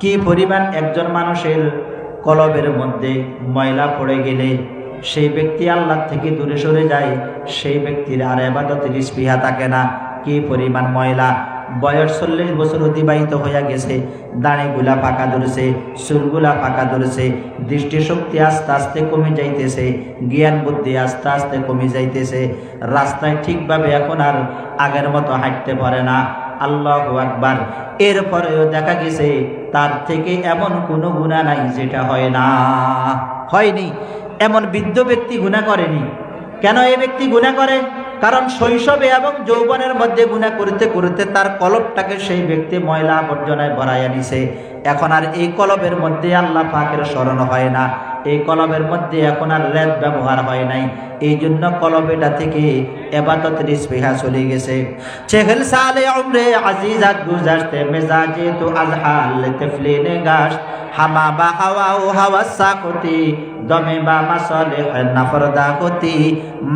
কি পরিমাণ একজন মানুষের কলবের মধ্যে ময়লা পড়ে গেলে সেই ব্যক্তি আল্লাহ থেকে দূরে সরে যায়, সেই ব্যক্তির আর ইবাদতের স্পৃহা থাকে না। কি পরিমাণ ময়লা! বয়স 40 বছর অতিবাহিত হয়ে গেছে, দাড়িগুলা ফাঁকা ধরেছে, চুলগুলা ফাঁকা ধরেছে, দৃষ্টিশক্তি আস্তে আস্তে কমে যাইতেছে, জ্ঞান বুদ্ধি আস্তে আস্তে কমে যাইতেছে, রাস্তায় ঠিকভাবে এখন আর আগের মতো হাঁটতে পারে না। আল্লাহু আকবার। এরপরেও দেখা গেছে তার থেকে এমন কোনো গুনাহ নাই যেটা হয় না, হয়নি। এমন বৃদ্ধ ব্যক্তি গুনাহ করেনি। কেন এই ব্যক্তি গুনাহ করে? কারণ শৈশবে এবং যৌবনের মধ্যে গুনাহ করতে করতে তার কলবটাকে সেই ব্যক্তি ময়লা আবর্জনায় ভরাইয়া নিছে। এখন আর এই কলবের মধ্যে আল্লাহ পাকের স্মরণ হয় না, এই কলবের মধ্যে এখন আর রেদ ব্যবহার হয় নাই। এই জন্য কলবেটা থেকে ইবাদতের স্পৃহা চলে গেছে। চেহেল সালে উমরে আজিজাত গুজারতে মেজাজে তো আজহাল তফলিনে গাশ হামা বা হাওয়া ও হাওয়া সাকতি দমে বা মাসলে নাফরদা হতি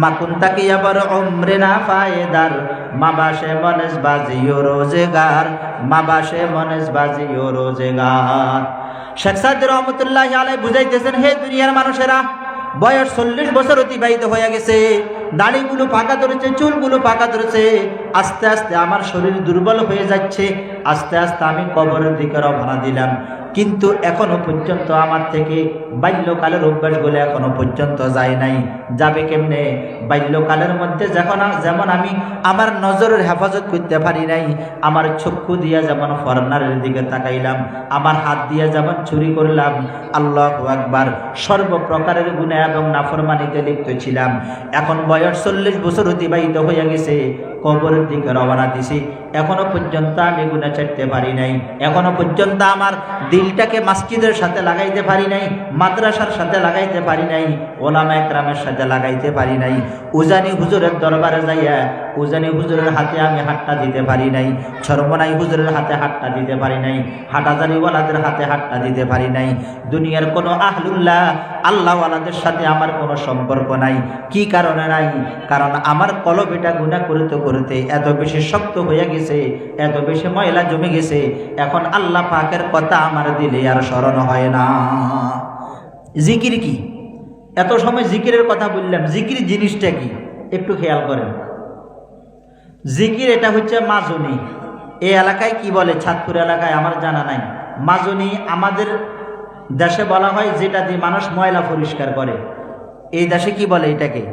মাকুন তাকি আবার উমরে না ফায়দার মাবাসে মনেস বাজি ও রোজগার মাবাসে মনেস বাজি ও রোজগার। শেখ সাদি রহমতুল্লাহ আলাইহি বুঝাইতেছেন, হে দুনিয়ার মানুষেরা, বয়স 40 বছর অতিবাহিত হয়ে গেছে, দাড়িগুলো পাকা ধরেছে, চুলগুলো পাকা ধরেছে, আস্তে আস্তে আমার শরীর দুর্বল হয়ে যাচ্ছে, আস্তে আস্তে আমি কবরের দিকে রওনা দিলাম। কিন্তু এখনো পর্যন্ত আমার থেকে বাল্যকালের অভ্যাসগুলো এখনো পর্যন্ত যায় নাই। যাবে কেমনে? বাল্যকালের মধ্যে যেমন আমি আমার নজরের হেফাজত করতে পারি নাই, আমার চক্ষু দিয়া যেমন ফরনারের দিকে তাকাইলাম, আমার হাত দিয়া যেমন চুরি করলাম, আল্লাহু আকবার, সর্বপ্রকারের গুনাহ এবং নাফরমানিতে লিপ্ত ছিলাম। এখন বয়স 40 বছর অতিবাহিত হয়ে গেছে, কবরের দিকে রওনা দিছি, এখনো পর্যন্ত আমি গুনাহ ছাড়তে পারি নাই। এখনো পর্যন্ত আমার দিলটাকে মসজিদের সাথে লাগাইতে পারি নাই, মাদ্রাসার সাথে লাগাইতে পারি নাই, ওলামা একরামের সাথে লাগাইতে পারি নাই। উজানি হুজুরের দরবারে যাইয়া উজানি হুজুরের হাতে আমি হাতটা দিতে পারি নাই, সর্বনাই হুজুরের হাতে হাতটা দিতে পারি নাই, হাটাজারিওয়ালাদের হাতে হাতটা দিতে পারি নাই। দুনিয়ার কোনো আহলুল্লাহ আল্লাহওয়ালাদের সাথে আমার কোনো সম্পর্ক নাই। কি কারণে নাই? কারণ আমার কলব এটা গুনাহ করতে করতে এত বেশি শক্ত হয়ে গেছে, এত বেশি ময়লা জমে গেছে, এখন আল্লাহ পাকের কথা আমার দিলে আর স্মরণ হয় না। জিকির কি? এত সময় জিকিরের কথা বললাম, জিকির জিনিসটা কি একটু খেয়াল করেন। জিকির এটা হচ্ছে মাজুনি। এই এলাকায় কি বলে, চাঁদপুর এলাকায় আমার জানা নাই। মাজুনি আমাদের দেশে বলা হয় যেটা দিয়ে মানুষ ময়লা পরিষ্কার করে। এই দেশে কি বলে? এটাকে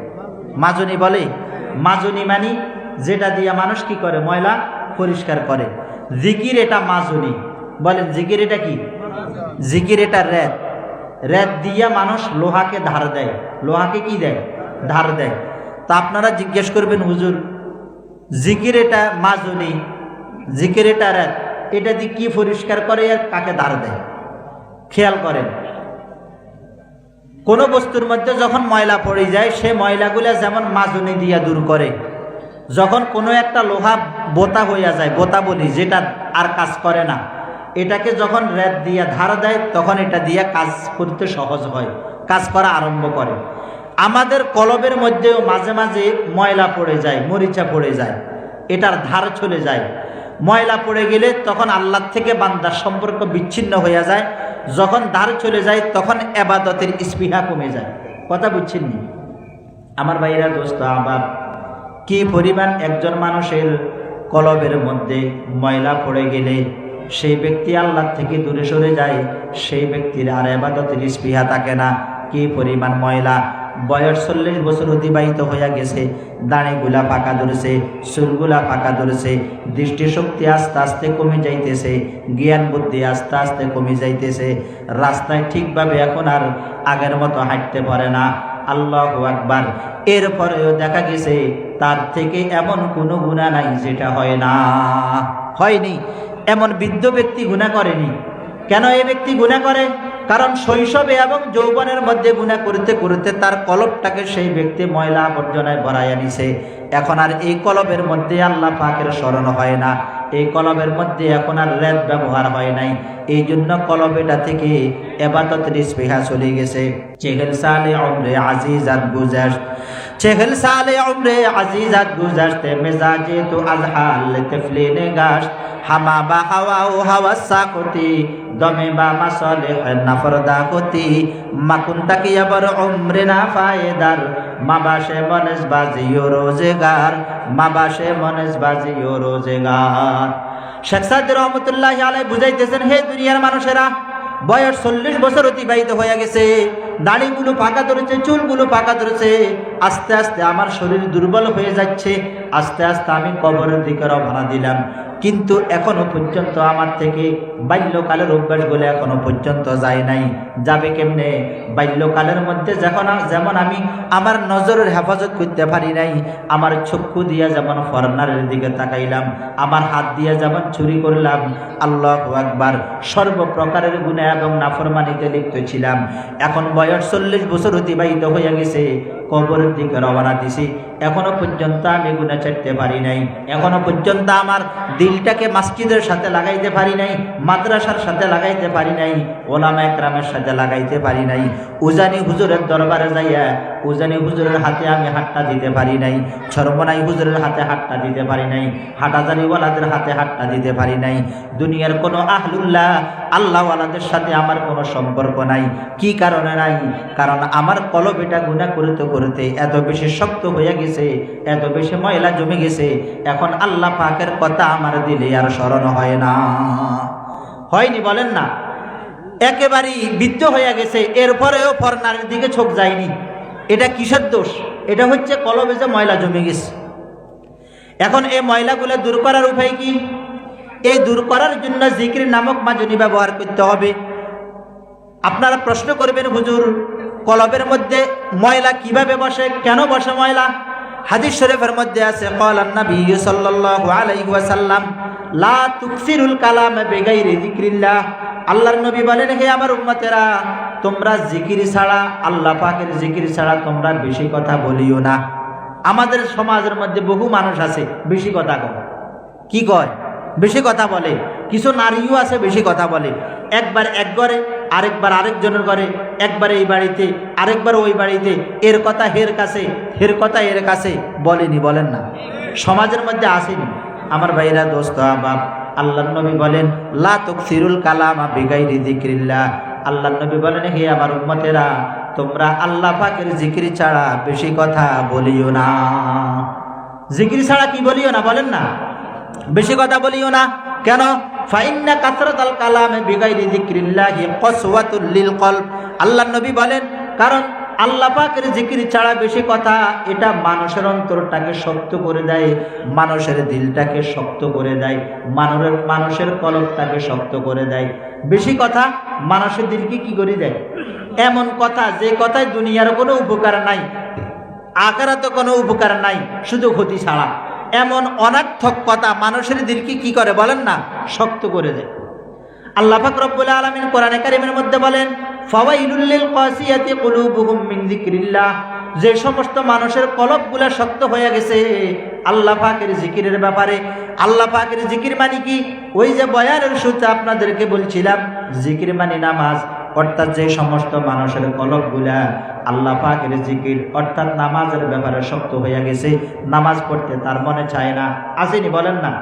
মাজুনি বলে। মাজুনি মানে যেটা দিয়ে মানুষ কি করে, ময়লা পরিষ্কার করে। জিকির এটা মাজুনি। বলেন জিকির এটা কি? জিকির এটা রেত। রেত দিয়া মানুষ লোহাকে ধার দেয়। লোহাকে কি দেয়? ধার দেয়। তা আপনারা জিজ্ঞেস করবেন, হুজুর জিকির এটা মাজুনি, জিকির এটা রেত, এটা দিয়ে কি পরিষ্কার করে আর কাকে ধার দেয়? খেয়াল করেন, কোনো বস্তুর মধ্যে যখন ময়লা পড়ে যায়, সে ময়লাগুলা যেমন মাজুনি দিয়া দূর করে। যখন কোনো একটা লোহা বোতা হইয়া যায়, বোতা বলি যেটা আর কাজ করে না, এটাকে যখন রেত দিয়া ধার দেয়, তখন এটা দিয়া কাজ করতে সহজ হয়, কাজ করা আরম্ভ করে। আমাদের কলবের মধ্যেও মাঝে মাঝে ময়লা পড়ে যায়, মরিচা পড়ে যায়, এটার ধার চলে যায়। ময়লা পড়ে গেলে তখন আল্লাহ থেকে বান্দার সম্পর্ক বিচ্ছিন্ন হয়ে যায়। যখন ধার চলে যায় তখন ইবাদতের স্পৃহা কমে যায়। কথা বুঝছেন নি আমার ভাইরা, দোস্ত আবার? কি পরিমাণ একজন মানুষের কলবের মধ্যে ময়লা পড়ে গেলে সেই ব্যক্তি আল্লাহ থেকে দূরে সরে যায়, সেই ব্যক্তির আর ইবাদতের স্পৃহা থাকে না। কি পরিমাণ ময়লা! বয়স 40 বছর অতিবাহিত হয়ে গেছে, দাড়িগুলা পাকা ধরেছে, চুলগুলা পাকা ধরেছে, দৃষ্টিশক্তি আস্তে আস্তে কমে যাইতেছে, জ্ঞান বুদ্ধি আস্তে আস্তে কমে যাইতেছে, রাস্তায় ঠিকভাবে এখন আর আগের মতো হাঁটতে পারে না। আল্লাহু আকবার। এরপরেও দেখা গেছে তার থেকে এমন কোনো গুনাহ নাই যেটা হয় না, হয়নি। এমন বৃদ্ধ ব্যক্তি গুনাহ করেনি। কেন এই ব্যক্তি গুনাহ করে? কারণ শৈশবে এবং যৌবনের মধ্যে গুনাহ করতে করতে তার কলবটাকে সেই ব্যক্তি ময়লা আবর্জনায় ভরাইয়া নিছে। এখন আর এই কলবের মধ্যে আল্লাহ পাকের স্মরণ হয় না, এই কলবের মধ্যে এখন আর রেত ব্যবহার হয় নাই। এই জন্য কলবেটা থেকে ইবাদতের স্পৃহা চলে গেছে। চেহেল সালে উমরে আজিজাত গুজাশত, চেহেল সালে উমরে আজিজাত গুজাশত, মেজাজে তো আজহাল তফলিনে গাশত, হামা বা হাওয়া ও হাওয়া সাকতি, দমে বা মাসলে নাফরদা হতি, মাকুন তাকিয়া বর উমরে না ফায়দার, মাবাসে মনেস বাজি ও রোজগার, মাবাসে মনেস বাজি ও রোজগার। শেখ সাদি রহমতুল্লাহ আলাইহি বুঝাইতেছেন, হে দুনিয়ার মানুষেরা, বয়স 40 বছর অতিবাহিত হয়ে গেছে, দাড়িগুলো পাকা ধরেছে, চুলগুলো পাকা ধরেছে, আস্তে আস্তে আমার শরীর দুর্বল হয়ে যাচ্ছে, আস্তে আস্তে আমি কবরের দিকে রওনা দিলাম, কিন্তু এখনো পর্যন্ত আমার থেকে বাল্যকালের অভ্যাসগুলো এখনো পর্যন্ত যায় নাই। যাবে কেমনে? বাল্যকালের মধ্যে যেমন আমি আমার নজরের হেফাজত করতে পারি নাই, আমার চক্ষু দিয়া যেমন ফরনারের দিকে তাকাইলাম, আমার হাত দিয়া যেমন চুরি করলাম, আল্লাহু আকবার, সর্বপ্রকারের গুনাহ এবং নাফরমানিতে লিপ্ত ছিলাম। এখন বয়স 40 বছর অতিবাহিত হয়ে গেছে, কবরের দিকে রওনা দিছি, এখনো পর্যন্ত আমি গুনাহ ছাড়তে পারি নাই, এখনো পর্যন্ত আমার দিলটাকে মসজিদের সাথে লাগাইতে পারি নাই, মাদ্রাসার সাথে লাগাইতে পারি নাই, ওলামা একরামের সাথে লাগাইতে পারি নাই। উজানি হুজুরের দরবারে যাইয়া উজানি হুজুরের হাতে আমি হাতটা দিতে পারি নাই, ছরমনাই হুজুরের হাতে হাতটা দিতে পারি নাই, হাটাজারিওয়ালাদের হাতে হাতটা দিতে পারি নাই। দুনিয়ার কোনো আহলুল্লাহ আল্লাহওয়ালাদের সাথে আমার কোনো সম্পর্ক নাই। কি কারণে নাই? কারণ আমার কলবেটা গুনাহ করতে করতে এত বেশি শক্ত হয়ে গেছে, এত বেশি ময়লা জমে গেছে, এখন আল্লাহ পাকের কথা আমার দিলে আর স্মরণ হয় না। হয়নি বলেন না? একেবারেই বিদ্ধ হয়ে গেছে, এরপরেও ফরনারের দিকে চোখ যায়নি। এটা কিসের দোষ? এটা হচ্ছে কলবে যে ময়লা জমে গেছে। এখন এই ময়লাগুলো দূর করার উপায় কি? এই দূর করার জন্য জিকির নামক মাজনি ব্যবহার করতে হবে। আপনারা প্রশ্ন করবেন, হুজুর কলবের মধ্যে ময়লা কিভাবে বসে, কেন বসে ময়লা? হাদিস শরীফের মধ্যে আছে, ক্বালান নবী সাল্লাল্লাহু আলাইহি ওয়াসাল্লাম, লা তুকসিরুল কালাম বিগাইরি যিকরিল্লাহ। আল্লাহর নবী বলেন, হে আমার উম্মতেরা, তোমরা জিকির ছাড়া, আল্লাহ পাকের জিকির ছাড়া তোমরা বেশি কথা বলিও না। আমাদের সমাজের মধ্যে বহু মানুষ আছে বেশি কথা কয়। কি কয়? বেশি কথা বলে। কিছু নারীও আছে বেশি কথা বলে, একবার এক ঘরে, আরেকবার আরেকজনের ঘরে, একবার এই বাড়িতে, আরেকবার ওই বাড়িতে, এর কথা হের কাছে, হের কথা এর কাছে। বলেনি? বলেন না? সমাজের মধ্যে আসেনি? আমার ভাইরা, দোস্ত আহবাব, আল্লাহর নবী বলেন, লা তুকসিরুল কালামা বিগাইরি যিকরিল্লাহ। আল্লাহর নবী বলেন, হে আমার উম্মতেরা, তোমরা আল্লাহ পাকের জিকির ছাড়া বেশি কথা বলিও না। জিকির ছাড়া কি বলিও না? বলেন না? বেশি কথা বলিও না। কেন? ফাইন্না কাসরাতাল কালামে বিগাইরি যিকরিল্লাহি কসওয়াতুল লিল কলব। আল্লাহর নবী বলেন, কারণ আল্লাহ পাকের জিকির ছাড়া বেশি কথা, এটা মানুষের অন্তরটাকে শক্ত করে দেয়, মানুষের দিলটাকে শক্ত করে দেয়, মানুষের কলবটাকে শক্ত করে দেয়। বেশি কথা মানুষের দিলকে কি করে দেয়? এমন কথা, যে কথায় দুনিয়ার কোনো উপকার নাই, আখিরাতে কোনো উপকার নাই, শুধু ক্ষতি ছাড়া। এমন অনর্থক কথা মানুষের দিলকে কি করে বলেন না? শক্ত করে দেয়। আল্লাহ পাক রব্বুল আলামিন কোরআনে কারীমের মধ্যে বলেন, ফাওয়াইলুল লিল কাসিয়াতি কুলুবুহুম মিন যিকরিল্লাহ। যে সমস্ত মানুষের কলবগুলা শক্ত হয়ে গেছে আল্লাহ পাকের জিকিরের ব্যাপারে। আল্লাহ পাকের জিকির মানে কি? ওই যে বয়ানের শুরুতে আপনাদেরকে বলছিলাম, জিকির মানে নামাজ। অর্থাৎ যে সমস্ত মানুষের কলবগুলা আল্লাহ পাকের জিকির অর্থাৎ নামাজের ব্যাপারে শক্ত হয়ে গেছে, নামাজ পড়তে তার মনে চায় না। আসেনি? বলেন না?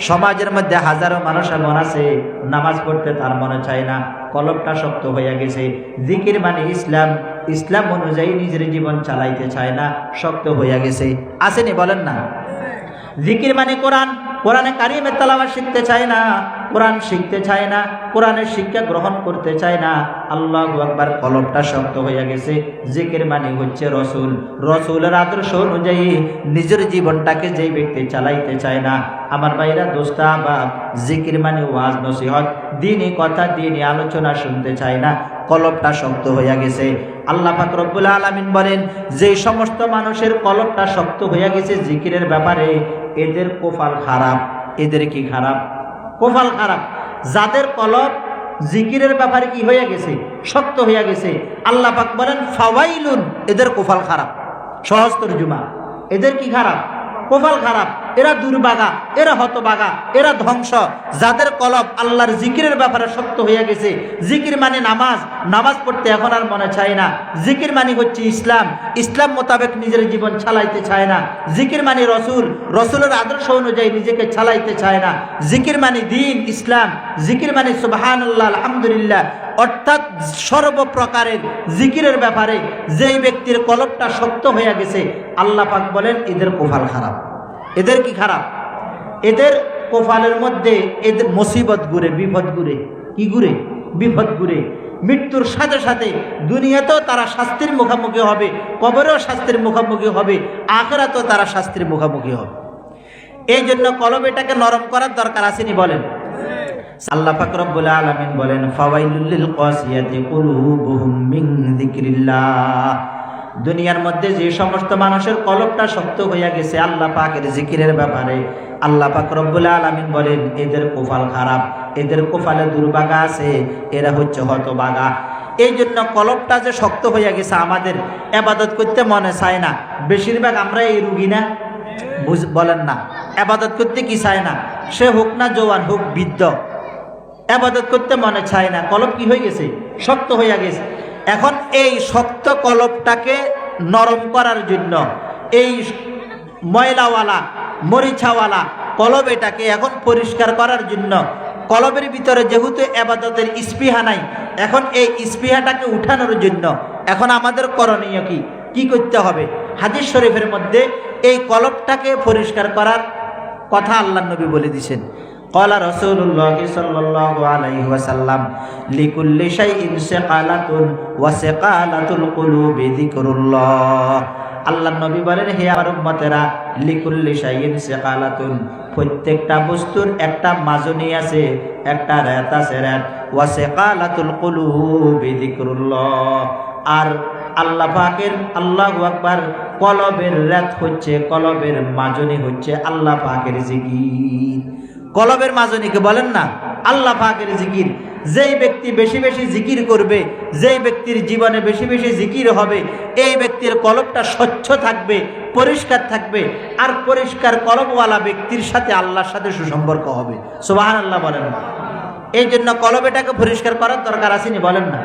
সমাজের মধ্যে হাজারো মানুষ এমন আছে, নামাজ পড়তে তার মনে চায় না, কলবটা শক্ত হয়ে গেছে। জিকির মানে ইসলাম, ইসলাম অনুযায়ী নিজের জীবন চালাইতে চায় না, শক্ত হয়ে গেছে। আসেনি? বলেন না? জিকির মানে কোরআন, কোরআনে কারিমের তেলাওয়াত শিখতে চায় না, কোরআন শিখতে চায় না, কোরআনের শিক্ষা গ্রহণ করতে চায় না। আল্লাহু আকবার, কলবটা শক্ত হয়ে গেছে। জিকির মানে হচ্ছে রসুল, রসুলের আদর্শ অনুযায়ী নিজের জীবনটাকে যেই ব্যক্তি চালাইতে চায় না। আমার ভাইরা, দোস্ত আহবাব, জিকির মানে ওয়াজ নসিহত, দ্বীনি কথা, দ্বীনি আলোচনা শুনতে চায় না, কলবটা শক্ত হয়ে গেছে। আল্লাহ পাক রব্বুল আলামিন বলেন, যে সমস্ত মানুষের কলবটা শক্ত হয়ে গেছে জিকিরের ব্যাপারে, এদের কপাল খারাপ। এদের কি খারাপ? কপাল খারাপ। যাদের কলব জিকিরের ব্যাপারে কি হয়ে গেছে? শক্ত হয়ে গেছে। আল্লাহ পাক বলেন, ফাওয়াইলুন, এদের কপাল খারাপ। সহজ তরজমা, এদের কি খারাপ? কপাল খারাপ। এরা দুর্বাগা, এরা হতবাগা, এরা ধ্বংস। যাদের কলব আল্লাহর জিকিরের ব্যাপারে শক্ত হয়ে গেছে। জিকির মানে নামাজ, নামাজ পড়তে এখন আর মনে চায় না। জিকির মানে হচ্ছে ইসলাম, ইসলাম মোতাবেক নিজের জীবন চালাইতে চায় না। জিকির মানে রসুল, রসুলের আদর্শ অনুযায়ী নিজেকে চালাইতে চায় না। জিকির মানে দ্বীন ইসলাম, জিকির মানে সুবহানাল্লাহ আলহামদুলিল্লাহ, অর্থাৎ সর্বপ্রকারের জিকিরের ব্যাপারে যেই ব্যক্তির কলবটা শক্ত হয়ে গেছে, আল্লাহ পাক বলেন এদের কোফাল খারাপ। এদের কি খারাপ? এদের কোফালের মধ্যে এদের মুসিবত ঘুরে, বিপদ ঘুরে। কি ঘুরে? বিপদ ঘুরে। মৃত্যুর সাথে সাথে দুনিয়াতেও তারা শাস্তির মুখোমুখি হবে, কবরেও শাস্তির মুখোমুখি হবে, আখিরাতেও তারা শাস্তির মুখোমুখি হবে। এই জন্য কলব এটাকে নরম করার দরকার আসেনি বলেন? আল্লাহ পাক রব্বুল আলামিন বলেন ফাওয়াইলুল লিল কাসিয়াতি কুলুবুহুম মিন যিকরিল্লাহ। দুনিয়ার মধ্যে যে সমস্ত মানুষের কলবটা শক্ত হইয়া গেছে আল্লাহ পাকের জিকিরের ব্যাপারে, আল্লাহ পাক রব্বুল আলামিন বলেন এদের কপাল খারাপ, এদের কপালে দুর্ভাগা আছে, এরা হচ্ছে হতভাগা। এই জন্য কলবটা যে শক্ত হইয়া গেছে, আমাদের ইবাদত করতে মনে চায় না। বেশিরভাগ আমরা এই রুগী না? বলেন না, ইবাদত করতে কি চায় না? সে হোক না জওয়ান, হোক বৃদ্ধ, ইবাদত করতে মনে চায় না। কলব কি হয়ে গেছে? শক্ত হইয়া গেছে। এখন এই শক্ত কলবটাকে নরম করার জন্য, এই ময়লাওয়ালা মরিচাওয়ালা কলব এটাকে এখন পরিষ্কার করার জন্য, কলবের ভিতরে যেহেতু ইবাদতের স্পৃহা নাই, এখন এই স্পৃহাটাকে উঠানোর জন্য এখন আমাদের করণীয় কি? কি করতে হবে? হাদিস শরীফের মধ্যে এই কলবটাকে পরিষ্কার করার কথা আল্লাহ নবী বলে দিয়েছেন। ক্বালা রাসূলুল্লাহ সাল্লাল্লাহু আলাইহি ওয়াসাল্লাম লিকুল্লি শাইইন সিকালাতুন ওয়া সিকালাতুল কুলুবি যিকরুল্লাহ। আল্লাহ নবী বলেন, হে আমার উম্মতেরা, লিকুল্লি শাইইন সিকালাতুন, প্রত্যেকটা বস্তুর একটা মাজনি আছে, একটা রাত আছে, রাত। ওয়া সিকালাতুল কুলুবি যিকরুল্লাহ, আর আল্লাহ পাকের, আল্লাহু আকবার, কলবের রাত হচ্ছে, কলবের মাজনি হচ্ছে আল্লাহ পাকের জিকির। কলবের মাজনিকে বলেন না আল্লাহ পাকের জিকির। যেই ব্যক্তি বেশি বেশি জিকির করবে, যেই ব্যক্তির জীবনে বেশি বেশি জিকির হবে, এই ব্যক্তির কলবটা স্বচ্ছ থাকবে, পরিষ্কার থাকবে। আর পরিষ্কার কলবওয়ালা ব্যক্তির সাথে আল্লাহর সাথে সুসম্পর্ক হবে। সুবহানাল্লাহ বলেন না? এই জন্য কলব এটাকে পরিষ্কার করার দরকার আসেনি বলেন না?